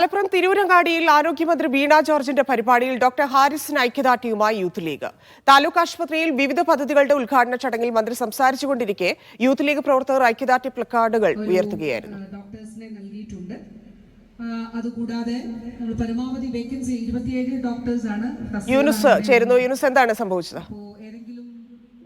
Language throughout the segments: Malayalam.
മലപ്പുറം തിരൂരങ്ങാടിയിൽ ആരോഗ്യമന്ത്രി വീണ ജോർജിന്റെ പരിപാടിയിൽ ഡോക്ടർ ഹാരിസിന് ഐക്യദാർഢ്യവുമായി യൂത്ത് ലീഗ്. താലൂക്ക് ആശുപത്രിയിൽ വിവിധ പദ്ധതികളുടെ ഉദ്ഘാടന ചടങ്ങിൽ മന്ത്രി സംസാരിച്ചുകൊണ്ടിരിക്കെ യൂത്ത് ലീഗ് പ്രവർത്തകർ ഐക്യദാർഢ്യ പ്ലക്കാർഡുകൾ ഉയർത്തുകയായിരുന്നു. അതുകൂടാതെ നമ്മൾ പരമാവധി വേക്കൻസി 27 ഡോക്ടേഴ്സാണ്. യൂനുസ് ചേരുന്നു. യൂനുസ്, എന്താണ് സംഭവിച്ചത്?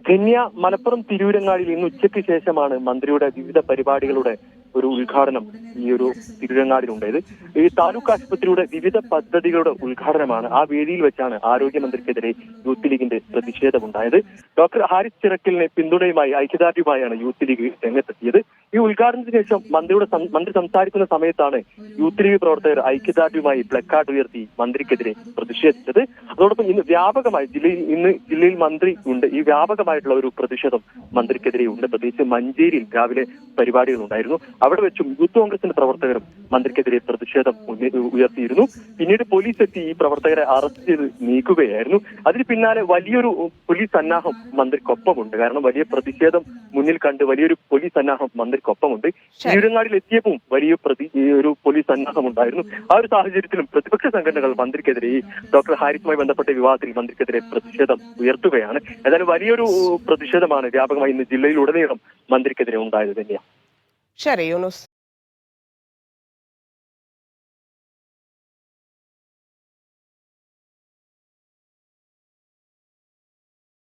ധന്യ, മലപ്പുറം തിരൂരങ്ങാടിയിൽ ഇന്ന് ഉച്ചയ്ക്ക് ശേഷമാണ് മന്ത്രിയുടെ വിവിധ പരിപാടികളുടെ ഒരു ഉദ്ഘാടനം ഈ ഒരു തിരൂരങ്ങാടിലുണ്ടായത്. ഈ താലൂക്ക് ആശുപത്രിയുടെ വിവിധ പദ്ധതികളുടെ ഉദ്ഘാടനമാണ്. ആ വേദിയിൽ വെച്ചാണ് ആരോഗ്യമന്ത്രിക്കെതിരെ യൂത്ത് ലീഗിന്റെ പ്രതിഷേധമുണ്ടായത്. ഡോക്ടർ ഹാരിസ് ചിറക്കലിനെ പിന്തുണയുമായി ഐക്യദാർഢ്യമായാണ് യൂത്ത് ലീഗ് രംഗത്തെത്തിയത്. ഈ ഉദ്ഘാടനത്തിന് ശേഷം മന്ത്രി സംസാരിക്കുന്ന സമയത്താണ് യൂത്ത് ലീഗ് പ്രവർത്തകർ ഐക്യദാർഢ്യമായി പ്ലക്കാർഡ് ഉയർത്തി മന്ത്രിക്കെതിരെ പ്രതിഷേധിച്ചത്. അതോടൊപ്പം ഇന്ന് വ്യാപകമായി ജില്ലയിൽ മന്ത്രി ഉണ്ട്. ഈ വ്യാപകമായിട്ടുള്ള ഒരു പ്രതിഷേധം മന്ത്രിക്കെതിരെ ഉണ്ട്. പ്രത്യേകിച്ച് മഞ്ചേരിയിൽ രാവിലെ പരിപാടികൾ ഉണ്ടായിരുന്നു. അവിടെ വെച്ചും യൂത്ത് കോൺഗ്രസിന്റെ പ്രവർത്തകരും മന്ത്രിക്കെതിരെ പ്രതിഷേധം ഉയർത്തിയിരുന്നു. പിന്നീട് പോലീസ് എത്തി ഈ പ്രവർത്തകരെ അറസ്റ്റ് ചെയ്ത് നീക്കുകയായിരുന്നു. അതിന് പിന്നാലെ വലിയൊരു പോലീസ് സന്നാഹം മന്ത്രിക്കൊപ്പമുണ്ട്. കാരണം വലിയ പ്രതിഷേധം മുന്നിൽ കണ്ട് വലിയൊരു പോലീസ് സന്നാഹം മന്ത്രിക്കൊപ്പമുണ്ട്. തിരൂരങ്ങാടിയിൽ എത്തിയപ്പോൾ വലിയ ഒരു പോലീസ് സന്നാഹം ഉണ്ടായിരുന്നു. ആ ഒരു സാഹചര്യത്തിലും പ്രതിപക്ഷ സംഘടനകൾ മന്ത്രിക്കെതിരെ ഈ ഡോക്ടർ ഹാരിസുമായി ബന്ധപ്പെട്ട വിവാദത്തിൽ മന്ത്രിക്കെതിരെ പ്രതിഷേധം ഉയർത്തുകയാണ്. ഏതായാലും വലിയൊരു പ്രതിഷേധമാണ് വ്യാപകമായി ഇന്ന് ജില്ലയിലുടനീളം മന്ത്രിക്കെതിരെ ഉണ്ടായത് തന്നെയാണ്. ശരി യൂനുസ്.